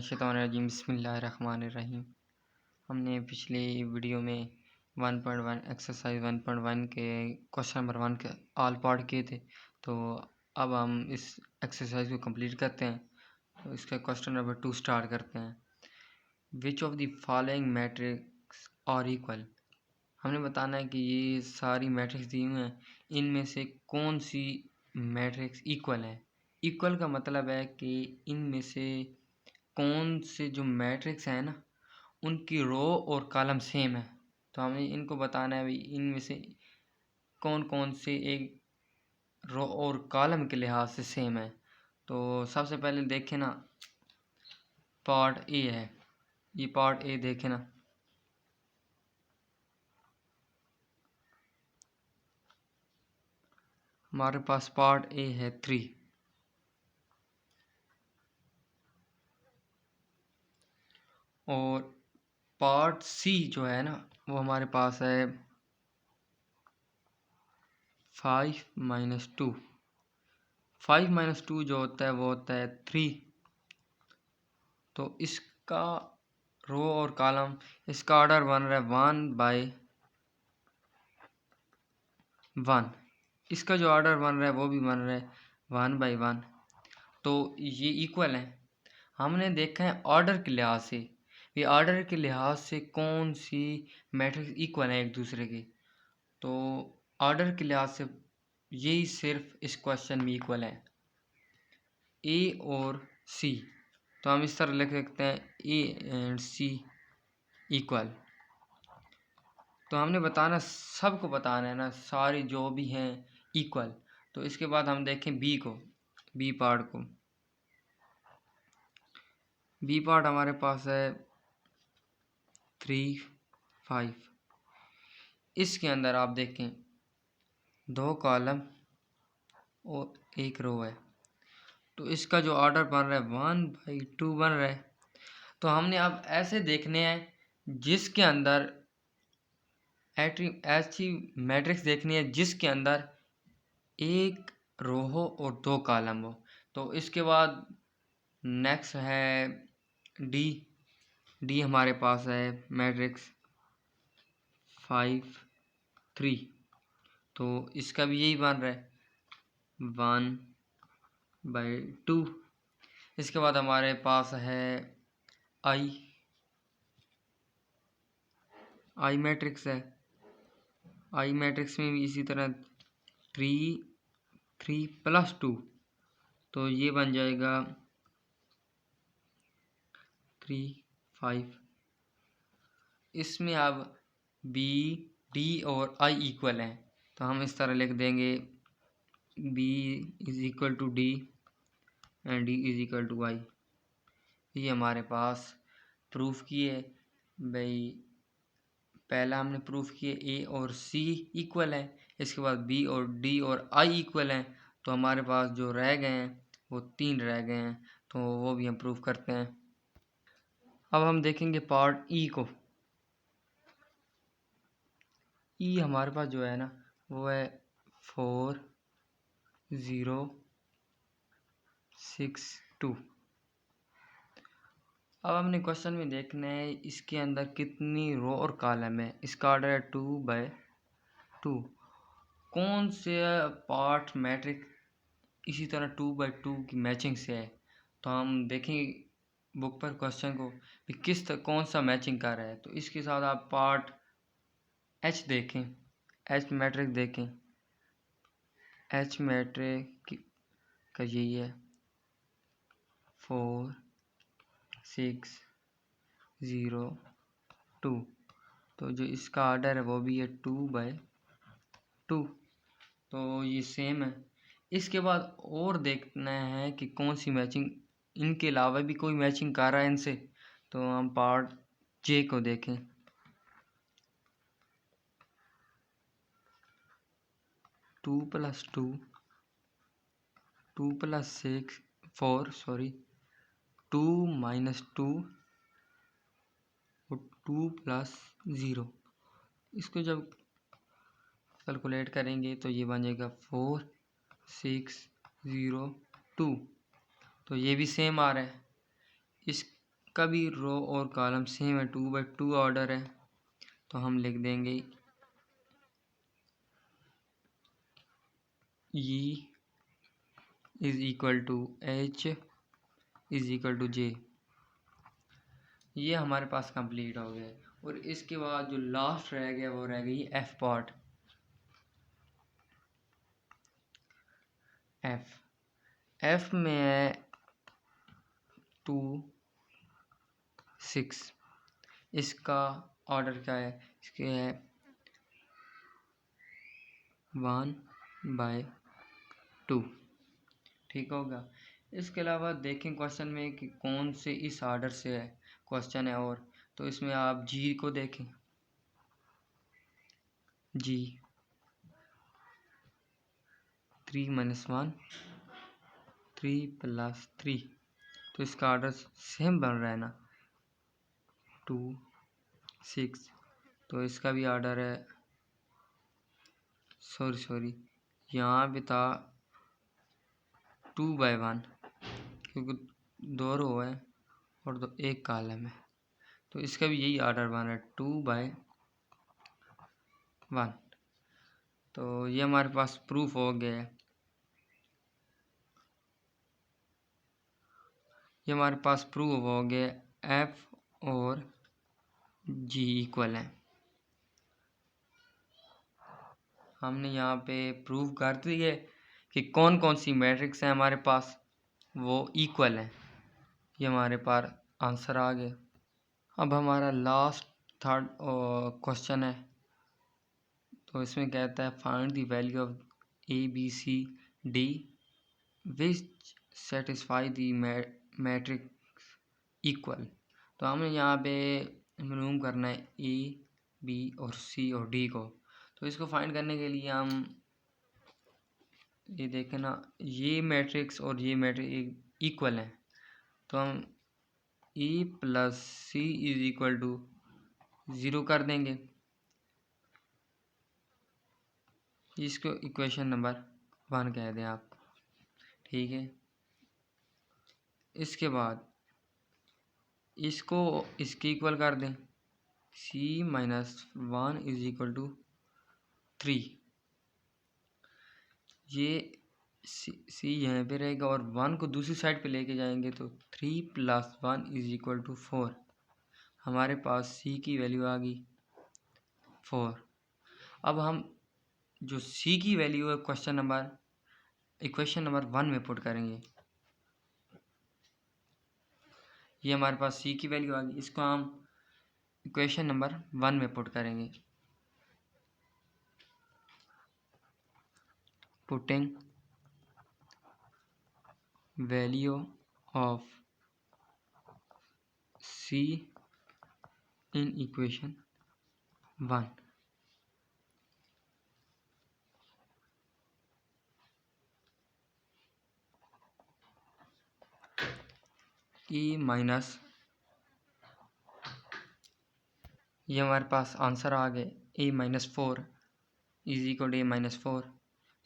मिनश्शैतानिर्रजीम बिस्मिल्लाहिर्रहमानिर्रहीम। हमने पिछले वीडियो में 1.1 एक्सरसाइज 1.1 के क्वेश्चन नंबर 1 के ऑल पार्ट किए थे। तो अब हम इस एक्सरसाइज को कंप्लीट करते हैं। तो इसका क्वेश्चन नंबर 2 स्टार्ट करते हैं। Which of the following matrix are equal. हमने बताना है कि ये सारी मैट्रिक्स दी हुई हैं, इनमें से कौन सी मैट्रिक्स इक्वल है। इक्वल का मतलब है कि इनमें से कौन से जो मैट्रिक्स है ना, उनकी रो और कॉलम सेम है। तो हमें इनको बताना है भाई इनमें से कौन कौन से एक रो और कॉलम के लिहाज से सेम है। तो सबसे पहले देखें ना, पार्ट ए है, ये पार्ट ए देखें ना। हमारे पास पार्ट ए है 3 और पार्ट सी जो है ना वो हमारे पास है 5 - 2। 5 - 2 जो होता है वो होता है 3। तो इसका रो और कॉलम, इसका ऑर्डर बन रहा है 1/1। इसका जो ऑर्डर बन रहा है वो भी बन रहा है 1/1। तो ये इक्वल है। हमने देखा है ऑर्डर के लिहाज से, ये ऑर्डर के लिहाज से कौन सी मैट्रिक्स इक्वल है एक दूसरे के। तो ऑर्डर के लिहाज से यही सिर्फ इस क्वेश्चन में इक्वल है, ए और सी। तो हम इस तरह लिख सकते हैं ए एंड सी इक्वल। तो हमने बताना, सबको बताना है ना, सारी जो भी हैं इक्वल। तो इसके बाद हम देखें बी को, बी पार्ट को। बी पार्ट हमारे पास है 3, 5। इसके अंदर आप देखें 2 कॉलम और 1 रो है। तो इसका जो ऑर्डर बन रहा है 1/2 बन रहा है। तो हमने अब ऐसे देखने हैं जिसके अंदर ऐसी मैट्रिक्स देखनी है जिसके अंदर 1 रो हो और 2 कॉलम हो। तो इसके बाद नेक्स्ट है डी। डी हमारे पास है मैट्रिक्स 5, 3। तो इसका भी यही बन रहा है 1/2। इसके बाद हमारे पास है आई मैट्रिक्स है। आई मैट्रिक्स में भी इसी तरह 3 + 2। तो ये बन जाएगा 3, 5। इसमें अब बी, डी और आई इक्वल हैं। तो हम इस तरह लिख देंगे बी = डी एंड डी = आई। ये हमारे पास प्रूफ किए भाई। पहला हमने प्रूफ किए ए और सी इक्वल है, इसके बाद बी और डी और आई इक्वल हैं। तो हमारे पास जो रह गए हैं वो 3 रह गए हैं, तो वो भी हम प्रूफ करते हैं। अब हम देखेंगे पार्ट ई को। ई हमारे पास जो है ना वो है 4, 0, 6, 2। अब हमने क्वेश्चन में देखना है इसके अंदर कितनी रो और कॉलम है। इसका ऑर्डर है 2/2। कौन से पार्ट मैट्रिक इसी तरह 2/2 की मैचिंग से है। तो हम देखेंगे बुक पर क्वेश्चन को कि कौन सा मैचिंग कर रहा है। तो इसके साथ आप पार्ट एच देखें, एच मैट्रिक देखें। एच मैट्रिक का यही है 4, 6, 0, 2। तो जो इसका ऑर्डर है वो भी है 2/2। तो ये सेम है। इसके बाद और देखना है कि कौन सी मैचिंग, इनके अलावा भी कोई मैचिंग कर रहा है इनसे। तो हम पार्ट जे को देखें। 2 + 2, 2 + 6, 4 सॉरी, 2 - 2 और 2 + 0। इसको जब कैलकुलेट करेंगे तो ये बन जाएगा 4, 6, 0, 2। तो ये भी सेम आ रहा है। इसका भी रो और कॉलम सेम है, 2/2 ऑर्डर है। तो हम लिख देंगे E is equal to H is equal to J। ये हमारे पास कंप्लीट हो गया। और इसके बाद जो लास्ट रह गया वो रह गई F पार्ट। F में है 2 6। इसका ऑर्डर क्या है? इसके है 1/2। ठीक होगा। इसके अलावा देखें क्वेश्चन में कि कौन से इस ऑर्डर से है क्वेश्चन है। और तो इसमें आप जी को देखें, जी 3 - 1 3 + 3। तो इसका ऑर्डर सेम बन रहा है ना, 2 6। तो इसका भी ऑर्डर है, सॉरी यहाँ पे था 2/1 क्योंकि 2 रो है और 1 कॉलम है। तो इसका भी यही ऑर्डर बन रहा है, 2/1। तो ये हमारे पास प्रूफ हो गया है। ये हमारे पास प्रूफ हो गया, F और G इक्वल है। हमने यहाँ पे प्रूफ कर दिए कि कौन कौन सी मैट्रिक्स हैं हमारे पास वो इक्वल है। ये हमारे पास आंसर आ गया। अब हमारा लास्ट थर्ड क्वेश्चन है। तो इसमें कहता है find the value of ABCD which satisfy the matrix equal. तो हमें यहाँ पे मालूम करना है A, B और C और D को। तो इसको फाइंड करने के लिए हम ये देखें ना, ये मैट्रिक्स और ये मैट्रिक्स इक्वल हैं। तो हम A + C = 0 कर देंगे। इसको इक्वेशन नंबर 1 कह दें आप। ठीक है। इसके बाद इसको इसके इक्वल कर दें, C - 1 = 3। ये C यहाँ पे रहेगा और 1 को दूसरी साइड पे लेके जाएंगे तो 3 + 1 = 4। हमारे पास C की वैल्यू आ गई 4। अब हम जो C की वैल्यू है इक्वेशन नंबर 1 में पुट करेंगे। ये हमारे पास C की वैल्यू आ गई। इसको हम इक्वेशन नंबर 1 में पुट करेंगे। Putting value of C in equation 1। ये हमारे पास आंसर आ गए A - 4 = A - 4।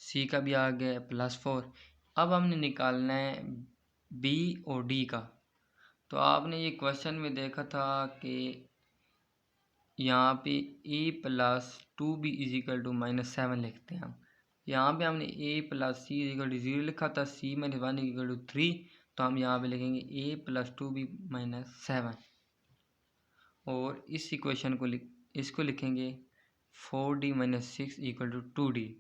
C का भी आ गया +4। अब हमने निकालना है B और D का। तो आपने ये क्वेश्चन में देखा था कि यहाँ पे A + 2B = -7 लिखते हैं हम। यहाँ पे हमने A + C = 0 लिखा था, C - 1 = 3। तो हम यहाँ पे लिखेंगे A + 2B - 7। और इस इक्वेशन को इसको लिखेंगे 4D - 6 = 2D।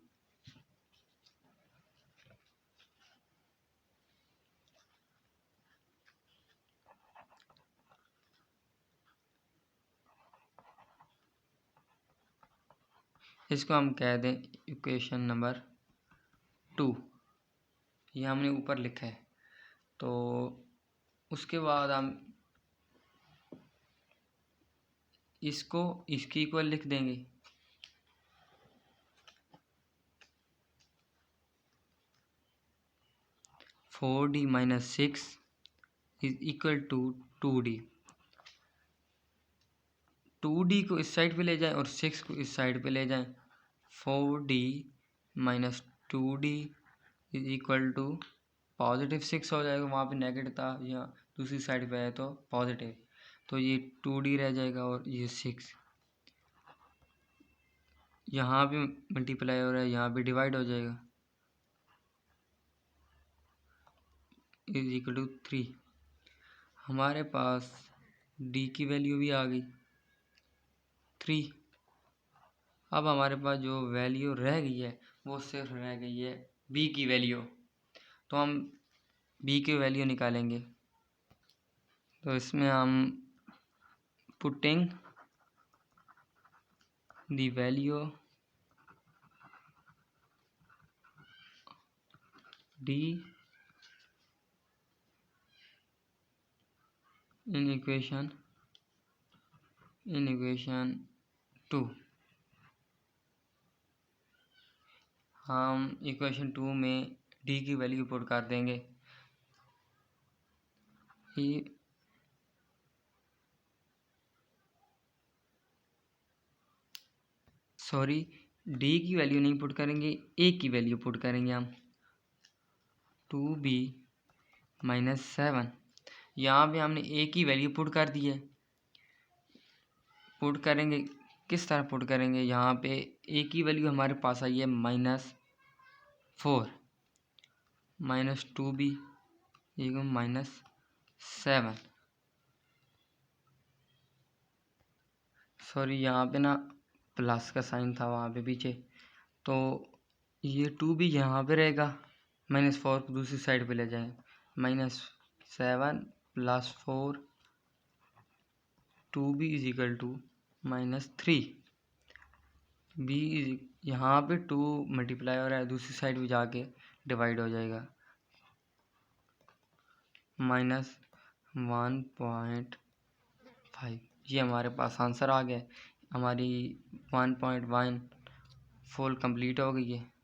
इसको हम कह दें इक्वेशन नंबर 2। ये हमने ऊपर लिखा है। तो उसके बाद हम इसको इसके इक्वल लिख देंगे। (4D - 6 = 2D। 2D को इस साइड पे ले जाएं और 6 को इस साइड पे ले जाएं। 4D - 2D = +6 हो जाएगा, वहाँ पे नेगेटिव था यहाँ, दूसरी साइड पे है तो पॉजिटिव, तो ये 2D रह जाएगा और ये 6 यहाँ भी मल्टीप्लाई हो रहा है, यहाँ भी डिवाइड हो जाएगा, इज इक्वल टू 3। हमारे पास d की वैल्यू भी आ गई 3। अब हमारे पास जो वैल्यू रह गई है वो सिर्फ रह गई है b की वैल्यू, तो हम b की वैल्यू निकालेंगे। तो इसमें हम putting the value d in equation 2, हम इक्वेशन 2 में d की वैल्यू पुट कर देंगे। ये सॉरी d की वैल्यू नहीं पुट करेंगे, a की वैल्यू पुट करेंगे हम। 2b माइनस 7, यहाँ पे हमने a की वैल्यू पुट कर दी है। पुट करेंगे किस तरह पुट करेंगे, यहाँ पे a की वैल्यू हमारे पास आई है -4 माइनस 2b -7। सॉरी यहाँ पे ना प्लस का साइन था वहाँ पे पीछे, तो ये 2b यहाँ पे रहेगा, -4 को दूसरी साइड पे ले जाएं, -7 + 4 2b is equal to -3। b यहाँ पे 2 मल्टीप्लाई हो रहा है, दूसरी साइड भी जाके डिवाइड हो जाएगा, -1.5। ये हमारे पास आंसर आ गया। हमारी 1.1 फुल कंप्लीट हो गई है।